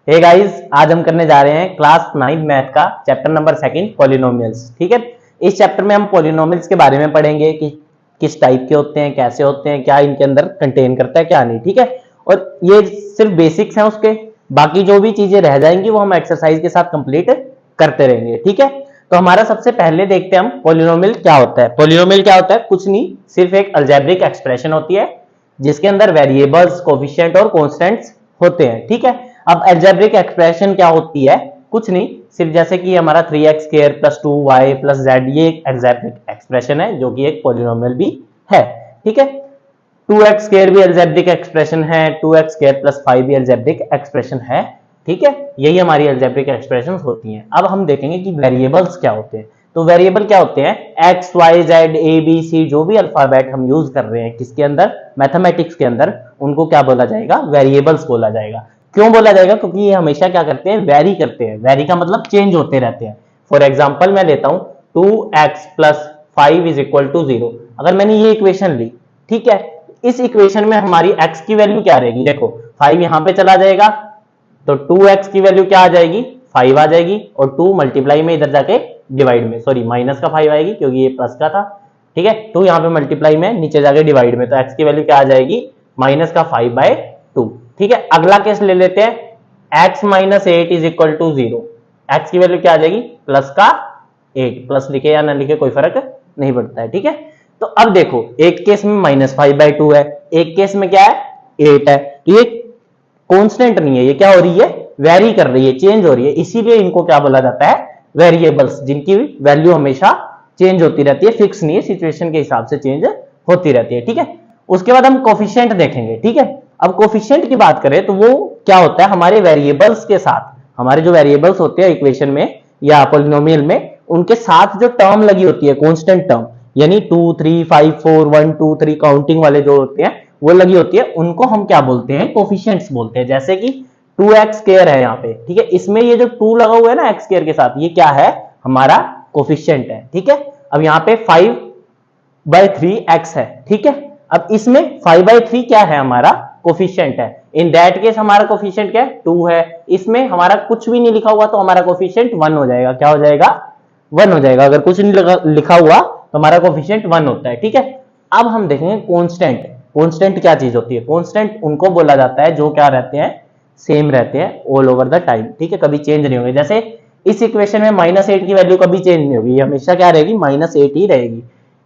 Hey guys, आज हम करने जा रहे हैं क्लास 9 मैथ का चैप्टर नंबर 2 पॉलिनोमियल्स। ठीक है, इस चैप्टर में हम पॉलिनोमियल्स के बारे में पढ़ेंगे कि किस टाइप के होते हैं, कैसे होते हैं, क्या इनके अंदर कंटेन करता है, क्या नहीं। ठीक है, और ये सिर्फ बेसिक्स हैं उसके, बाकी जो भी चीजें रह जाएंगी वो हम एक्सरसाइज के साथ कंप्लीट करते रहेंगे। ठीक है, तो हमारा सबसे पहले देखते हैं हम पॉलिनोमियल क्या होता है। पॉलिनोमियल क्या होता है? कुछ नहीं, सिर्फ एक अलजेब्रिक एक्सप्रेशन होती है जिसके अंदर वेरिएबल्स, कोफिशिएंट और कांस्टेंट्स होते हैं। ठीक है, अब अलजेब्रिक एक्सप्रेशन क्या होती है? कुछ नहीं, सिर्फ जैसे कि हमारा 3x square plus 2y plus z, ये एक अलजेब्रिक एक्सप्रेशन है जो कि एक पॉलिनोमियल भी है। ठीक है, 2x स्क्वायर भी अलजेब्रिक एक्सप्रेशन है, 2x स्क्वायर प्लस 5 भी अलजेब्रिक एक्सप्रेशन है। ठीक है, यही हमारी अलजेब्रिक एक्सप्रेशन होती हैं। अब हम देखेंगे कि वेरिएबल्स क्या होते हैं। तो वेरिएबल क्या होते हैं? x, y, z, a, b, c, जो भी अल्फाबेट हम यूज कर रहे हैं किसके अंदर, मैथमेटिक्स के अंदर, उनको क्या बोला जाएगा? वेरिएबल्स बोला जाएगा। क्यों बोला जाएगा? क्योंकि ये हमेशा क्या करते हैं? वेरी करते हैं। वेरी का मतलब चेंज होते रहते हैं। फॉर एग्जाम्पल मैं लेता हूं 2x plus 5 is equal to 0। अगर मैंने ये इक्वेशन ली, ठीक है, इस इक्वेशन में हमारी x की वैल्यू क्या रहेगी? देखो 5 यहां पे चला जाएगा तो 2x की वैल्यू क्या आ जाएगी? 5 आ जाएगी, और 2 मल्टीप्लाई में इधर जाके डिवाइड में, सॉरी माइनस का 5 आएगी क्योंकि ये प्लस का था। ठीक है, 2 यहाँ पे मल्टीप्लाई में, नीचे जाके डिवाइड में, तो x की वैल्यू क्या आ जाएगी? माइनस का 5/2। ठीक है, अगला केस ले लेते हैं x minus 8 is equal to 0। x की वैल्यू क्या आ जाएगी? प्लस का 8। प्लस लिखे या ना लिखे कोई फर्क नहीं पड़ता है। ठीक है, तो अब देखो एक केस में -5/2 है, एक केस में क्या है? 8 है। तो ये कांस्टेंट नहीं है, ये क्या हो रही है? वेरी कर रही है, चेंज हो रही है। इसीलिए इनको क्या बोला जाता है? वेरिएबल्स, जिनकी वैल्यू हमेशा चेंज होती रहती है, फिक्स नहीं है, सिचुएशन के हिसाब से चेंज होती रहती है। ठीक है, उसके बाद हम कोफिशिएंट देखेंगे। ठीक है, अब कोफिशिएंट की बात करें तो वो क्या होता है? हमारे वेरिएबल्स के साथ, हमारे जो वेरिएबल्स होते हैं इक्वेशन में या पॉलिनोमियल में, उनके साथ जो टर्म लगी होती है, कांस्टेंट टर्म, यानी 2 3 5 4 1 2 3 काउंटिंग वाले जो होते हैं वो लगी होती है, उनको हम क्या बोलते हैं? कोफिशिएंट्स बोलते हैं। जैसे कि 2x स्क्वायर है यहाँ पे, ठीक है, इसमें ये जो 2 लगा हुआ है ना x स्क्वायर के साथ, ये क्या है? हमारा कोफिशिएंट है। ठीक है, अब यहाँ पे 5/3x है। ठीक है, अब इसमें 5/3 क्या है? हमारा कोफिशिएंट है। इन दैट केस हमारा कोफिशिएंट क्या है? 2 है। इसमें हमारा कुछ भी नहीं लिखा हुआ तो हमारा कोफिशिएंट 1 हो जाएगा। क्या हो जाएगा? 1 हो जाएगा। अगर कुछ नहीं लिखा हुआ तो हमारा कोफिशिएंट 1 होता है। ठीक है, अब हम देखेंगे कांस्टेंट। कांस्टेंट क्या चीज होती है? कांस्टेंट उनको बोला जाता है जो क्या रहते हैं? सेम रहते हैं ऑल ओवर द टाइम। ठीक है, कभी चेंज नहीं होंगे। जैसे इस इक्वेशन में -8 की वैल्यू कभी चेंज नहीं होगी, ये हमेशा क्या रहेगी? -8 ही रहेगी।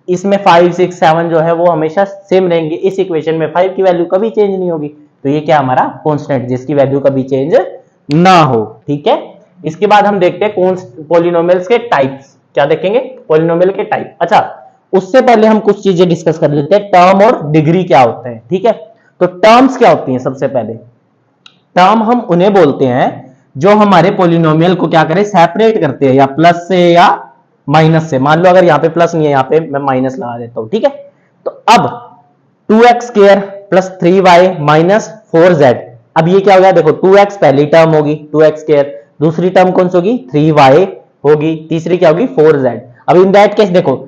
इसमें 5 6 7 जो है वो हमेशा सेम रहेंगे। इस इक्वेशन में 5 की वैल्यू कभी चेंज नहीं होगी। तो ये क्या हमारा कांस्टेंट, जिसकी वैल्यू कभी चेंज ना हो। ठीक है, इसके बाद हम देखते हैं पॉलिनोमियल्स के टाइप्स। क्या देखेंगे? पॉलिनोमियल के टाइप। अच्छा, उससे पहले हम कुछ चीजें डिस्कस कर लेते हैं। टर्म और डिग्री क्या होते हैं? ठीक है, तो टर्म्स क्या होती हैं? सबसे पहले टर्म हम उन्हें बोलते हैं जो हमारे पॉलिनोमियल को क्या करें? सेपरेट करते हैं, या प्लस से या माइनस से। मान लो अगर यहाँ पे प्लस नहीं है, यहाँ पे मैं माइनस लगा देता हूं। ठीक है, तो अब 2x square plus 3y minus 4z, अब ये क्या हो गया? देखो 2x पहली टर्म होगी 2x स्क्वायर, दूसरी टर्म कौन सी होगी? 3y होगी, तीसरी क्या होगी? 4z। अब इन दैट केस देखो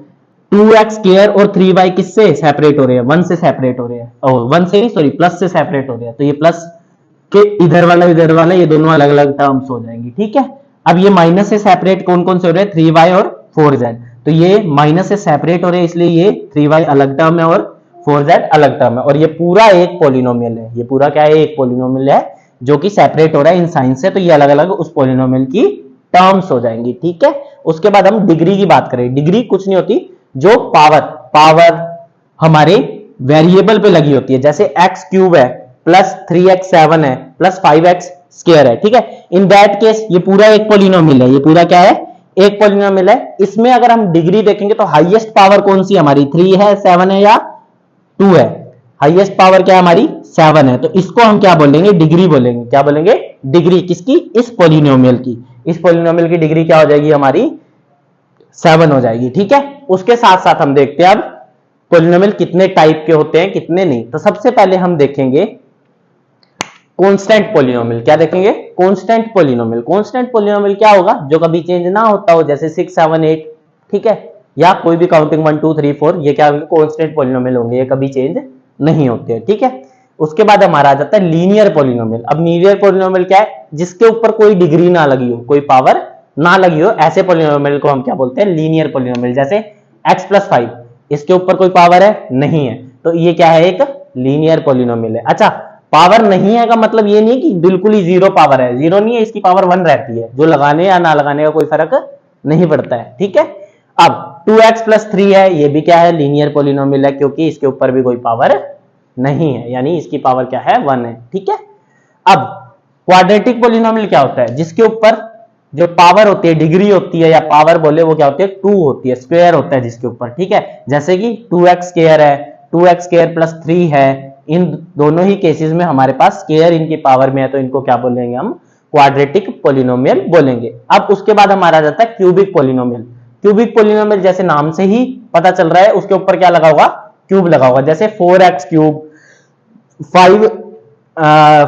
2x स्क्वायर और 3y किससे सेपरेट हो रहे हैं? 1 से सेपरेट हो रहे हैं, और 1 से नहीं, सॉरी, प्लस से सेपरेट हो रहे हैं। तो ये प्लस के इधर वाला ये दोनों अलग अलग टर्म्स हो जाएंगी। ठीक है, अब ये माइनस से सेपरेट कौन कौन से हो रहे हैं? 3y और 4z। तो ये माइनस से सेपरेट हो रहे हैं, इसलिए ये 3y अलग टर्म है और 4z अलग टर्म है। और ये पूरा एक पॉलिनोमियल है। ये पूरा क्या है? एक पॉलिनोमियल है जो कि सेपरेट हो रहा है इन साइन से। तो ये अलग अलग उस पॉलिनोमियल की टर्म्स हो जाएंगी। ठीक है, उसके बाद हम डिग्री की बात करें। डिग्री कुछ नहीं होती, जो पावर हमारे वेरिएबल पे लगी होती है। जैसे x क्यूब है प्लस 3x 7 है प्लस 5x स्क्वायर है। ठीक है, इन दैट केस ये पूरा एक पॉलिनोमियल है। ये पूरा क्या है? एक पॉलिनोमियल है। इसमें अगर हम डिग्री देखेंगे तो हाईएस्ट पावर कौन सी हमारी? 3 है, 7 है या 2 है? हाईएस्ट पावर क्या है हमारी? 7 है। तो इसको हम क्या बोलेंगे? डिग्री बोलेंगे। क्या बोलेंगे? डिग्री। किसकी? इस पॉलिनोमियल की। इस पॉलिनोमियल की डिग्री क्या हो जाएगी हमारी? 7 हो जाएगी। ठीक है, उसके साथ साथ हम देखते हैं अब पॉलिनोमियल कितने टाइप के होते हैं, कितने नहीं। तो सबसे पहले हम देखेंगे कांस्टेंट पॉलिनोमियल। क्या देखेंगे? Constant polynomial. कांस्टेंट पॉलिनोमियल क्या होगा? जो कभी चेंज ना होता हो, जैसे 6 7 8। ठीक है, या कोई भी काउंटिंग 1 2 3 4, ये क्या होंगे? कांस्टेंट पॉलिनोमियल होंगे, ये कभी चेंज नहीं होते हैं। ठीक है, उसके बाद हमारा आ जाता है लीनियर पोलिनोमियल। अब लीनियर पोलिनोमियल क्या है? जिसके ऊपर कोई डिग्री ना लगी हो, कोई पावर ना लगी हो, ऐसे पोलिनोमियल को हम क्या बोलते हैं? Linear polynomial. जैसे x+5, इसके ऊपर कोई पावर है? नहीं है, तो ये क्या है? एक लीनियर पोलिनोमियल है। अच्छा, पावर नहीं है का मतलब ये नहीं है कि बिल्कुल ही जीरो पावर है, जीरो नहीं है, इसकी पावर 1 रहती है, जो लगाने या ना लगाने का कोई फर्क नहीं पड़ता है। ठीक है, अब 2x+3 है, ये भी क्या है? लीनियर पोलिनोमियल है, क्योंकि इसके ऊपर भी कोई पावर नहीं है, यानी इसकी पावर क्या है? 1 है। ठीक है, अब क्वाड्रेटिक पोलिनोमियल क्या होता है? जिसके ऊपर जो पावर होती है, डिग्री होती है, या पावर बोले वो क्या होती है? 2 होती है, स्क्वायर होता है जिसके ऊपर। ठीक है, जैसे कि 2x² है, 2x² + 3 है, इन दोनों ही केसेस में हमारे पास स्क्वायर इनकी पावर में है, तो इनको क्या बोलेंगे हम? क्वाड्रेटिक पोलिनोमियल बोलेंगे। अब उसके बाद हमारा आ जाता है क्यूबिक पोलिनोमियल। क्यूबिक पोलिनोमियल जैसे नाम से ही पता चल रहा है, उसके ऊपर क्या लगा होगा? क्यूब लगा होगा। जैसे 4x³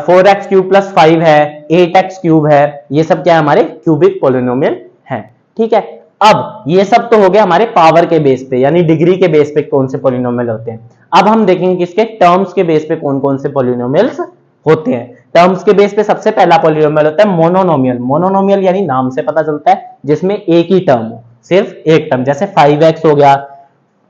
4x³ + 5 है, 8x³ है, ये सब क्या है? हमारे क्यूबिक पोलिनोमियल है। ठीक है, अब ये सब तो हो गया हमारे पावर के बेस पे, यानी डिग्री के बेस पे कौन से पोलिनोमियल होते हैं। अब हम देखेंगे कि इसके टर्म्स के बेस पे कौन कौन से पोलिनोमियल्स होते हैं। टर्म्स के बेस पे सबसे पहला पोलिनोमियल होता है मोनोनोमियल। मोनोनोमियल यानी नाम से पता चलता है, जिसमें एक ही टर्म हो, सिर्फ एक टर्म। जैसे 5x हो गया,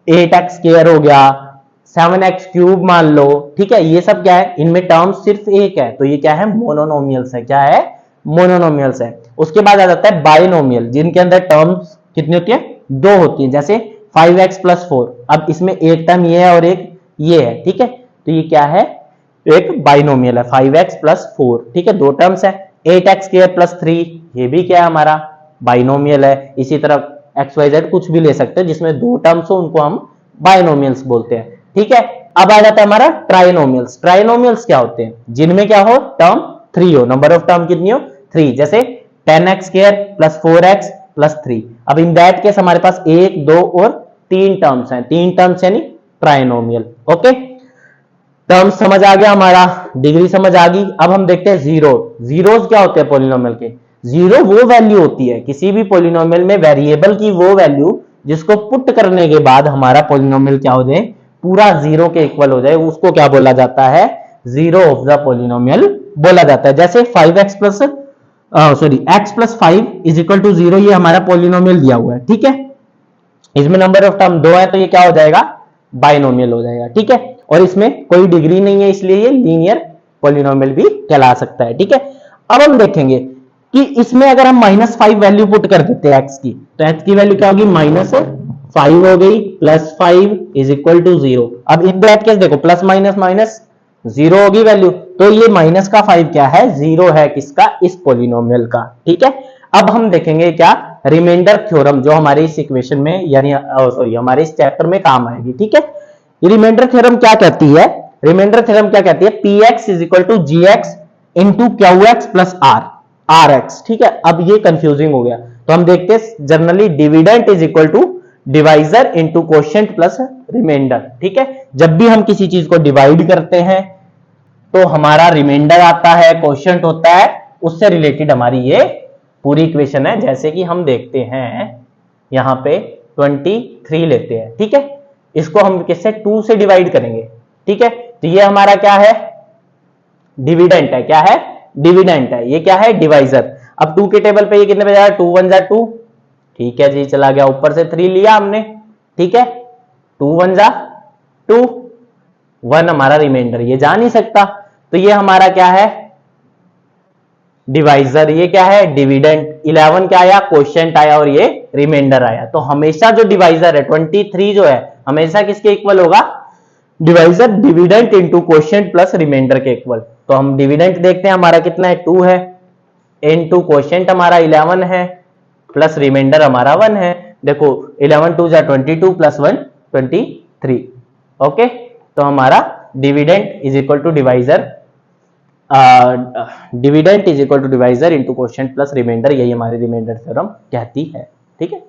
8x² हो गया, 7x³ मान लो। ठीक है, ये सब क्या है? इनमें टर्म सिर्फ एक है, तो ये क्या है? मोनोनोमियल्स है। क्या है? मोनोनोमियल्स है। उसके बाद आ जाता है बाइनोमियल, जिनके अंदर टर्म्स कितनी होती है? 2 होती है। जैसे 5x+4, अब इसमें एक टर्म ये है और एक ये है। ठीक है, तो ये क्या है? एक बाइनोमियल है, 5x+4। ठीक है, 2 टर्म्स है। 8x² + 3, ये भी क्या है? हमारा बाइनोमियल है। इसी तरह XYZ कुछ भी ले सकते हैं जिसमें 2 टर्म्स हो, उनको हम बाइनोमियल्स बोलते हैं। ठीक है, अब आ जाता है हमारा ट्राइनोमियल्स। ट्राइनोमियल्स क्या होते हैं? जिनमें क्या हो? टर्म 3 हो, नंबर ऑफ टर्म कितनी हो? 3। जैसे 10x² + 4x + 3। अब इन दैट केस हमारे पास 1, 2 और 3 टर्म्स हैं। 3 टर्म्स यानी ट्राइनोमियल। ओके, टर्म्स समझ आ गया, हमारा डिग्री समझ आ गई। अब हम देखते हैं जीरो। जीरोस क्या होते हैं पोलिनोमियल के? जीरो वो वैल्यू होती है किसी भी पोलिनोमियल में, वेरिएबल की वो वैल्यू जिसको पुट करने के बाद हमारा पोलिनोमियल क्या हो जाए? पूरा जीरो के इक्वल हो जाए, उसको क्या बोला जाता है? जीरो ऑफ द पोलिनोमियल बोला जाता है। जैसे x + 5 = 0, ये हमारा पोलिनोमियल दिया हुआ है। ठीक है, इसमें नंबर ऑफ टर्म 2 है, तो ये क्या हो जाएगा? बाइनोमियल हो जाएगा। ठीक है, और इसमें कोई डिग्री नहीं है, इसलिए ये लीनियर पोलिनोमियल भी कहला सकता है। ठीक है, अब हम देखेंगे कि इसमें अगर हम -5 वैल्यू पुट कर देते हैं x की, तो x की वैल्यू क्या होगी? -5 हो गई, +5 = 0। अब इन ब्रैकेट केस देखो, प्लस माइनस माइनस 0 होगी वैल्यू, तो ये -5 क्या है? 0 है। किसका? इस पोलिनोमियल का। ठीक है, अब हम देखेंगे क्या? रिमाइंडर थ्योरम, जो हमारे इस इक्वेशन में यानी सॉरी हमारे इस चैप्टर में काम आएगी। ठीक है, ये रिमाइंडर थ्योरम क्या कहती है? रिमाइंडर थ्योरम क्या कहती है? Px = gx × qx + r rx। ठीक है, अब ये कंफ्यूजिंग हो गया, तो हम देखते हैं generally dividend = divisor × quotient plus remainder. ठीक है, जब भी हम किसी चीज को डिवाइड करते हैं तो हमारा रिमाइंडर आता है, क्वोशिएंट होता है, उससे रिलेटेड हमारी ये पूरी इक्वेशन है। जैसे कि हम देखते हैं यहां पे 23 लेते हैं। ठीक है, इसको हम किससे? 2 से डिवाइड करेंगे। ठीक है, तो ये हमारा क्या है? डिविडेंट है। क्या है? डिविडेंट है। ये क्या है? डिवाइजर। अब 2 के टेबल पे ये कितने पे जाएगा? 2 × 1 = 2। ठीक है जी, चला गया, ऊपर से 3 लिया हमने। ठीक है, 2 × 1 = 2, 1 हमारा रिमाइंडर, ये जा नहीं सकता, तो ये हमारा क्या है? डिवाइजर। ये क्या है? डिविडेंड। 11 क्या आया? क्वोशिएंट आया, और ये रिमाइंडर आया। तो हमेशा जो डिवाइजर है 23 जो है, हमेशा किसके इक्वल होगा? Divisor dividend × quotient plus remainder के इक्वल। तो हम डिविडेंट देखते हैं, हमारा कितना है? 2 है, × क्वोशिएंट हमारा 11 है, प्लस रिमाइंडर हमारा 1 है। देखो 11 × 2 = 22 + 1 23। ओके, तो हमारा dividend = divisor, dividend = divisor × quotient plus remainder, यही हमारी रिमाइंडर थ्योरम कहती है। ठीक है।